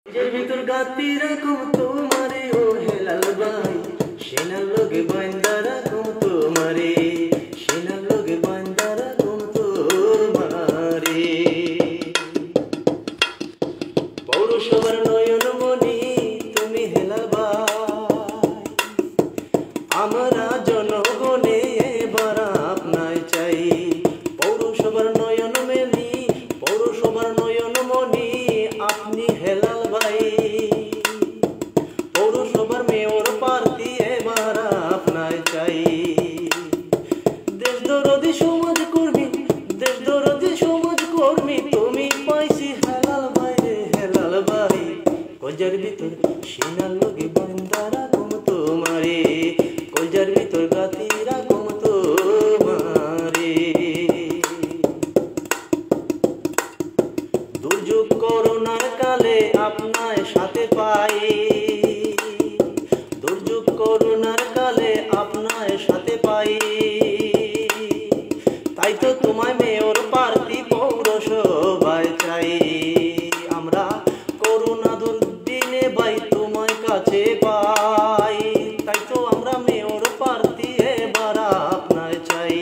নিজের ভিতর গাতি রাখুম তোমারে ও হেলাল ভাই, সেনার লগে বান্দা রাখুম তোমারে, সেনার লগে বান্দা রাখুম তোমারে। পৌরসভার নয়ন মনি তুমি হেলাল ভাই, আমরা জনগণে এবার আপনায় চাই। পৌরসভার নয়ন মনি, পৌরসভার নয়ন মনি আপনি হেলাল ভাই, পৌরসভার মেয়র প্রার্থী এবার আপনায় চাই। দেশ দরদি সমাজ কর্মী, দেশ দরদি সমাজ কর্মী তুমি পাইছি হেলাল ভাই রে হেলাল ভাই, কলজার ভিতর সিনার লগে বান্দা রাখুম তোমারে, কলজার ভিতর গাতি রাখুম তোমারে। দুর্যোগ করোনার কালে আপনার সাথে পাই, দুর্যোগ করোনার কালে আপনার সাথে পাই, তাই তো তোমায় মেয়র প্রার্থী পৌরসভায় চাই। আমরা করোনা দুর্দিনে ভাই তোমার কাছে পাই, তাই তো আমরা মেয়র প্রার্থী এবার আপনায় চাই।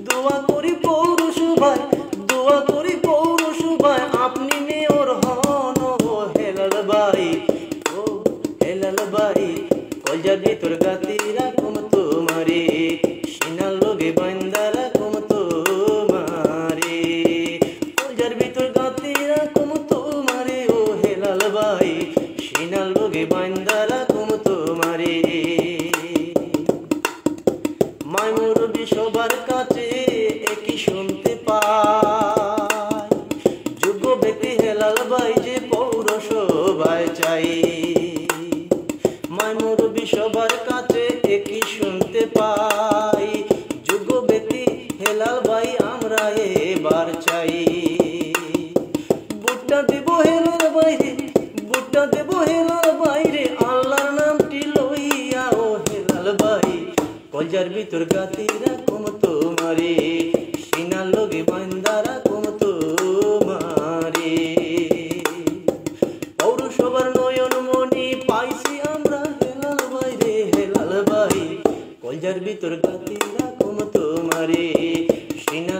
দোয়া করি পৌরসভায়, দোয়া করি পৌরসভায় আপনি মেয়র হন ও হেলাল ভাই, ও হেলাল ভাই, কলজার ভিতর গাতি রাখুম তোমারে, সিনার লগে বান্দা রাখুম তোমারে, কলজার ভিতর গাতি রাখুম তোমারে ও হেলাল ভাই, সিনার লগে বান্দা রাখুম তোমারে। মাইমুরবি সবার কাছে একই শুনতে পাই, যোগ্য ব্যক্তি হেলাল ভাই যে পৌরসভায় চাই। মাইমুরবি সবার কাছে একই শুনতে পাই, যোগ্য ব্যক্তি হেলাল ভাই আমরা এবার চাই। ভোটটা দেব হেলাল বাইরে, ভোটটা দেব হেলাল বাইরে, আল্লাহর নামটি লইয়া ও হেলাল ভাই, কলজার ভিতর গাতি রাখুম তোমারে, সিনার লগে বান্দা রাখুম তোমারে। পৌরসভার নয়ন মনি পাইছি আমরা হেলাল ভাই রে হেলাল ভাই, কলজার ভিতর গাতি রাখুম তোমারে, সিনার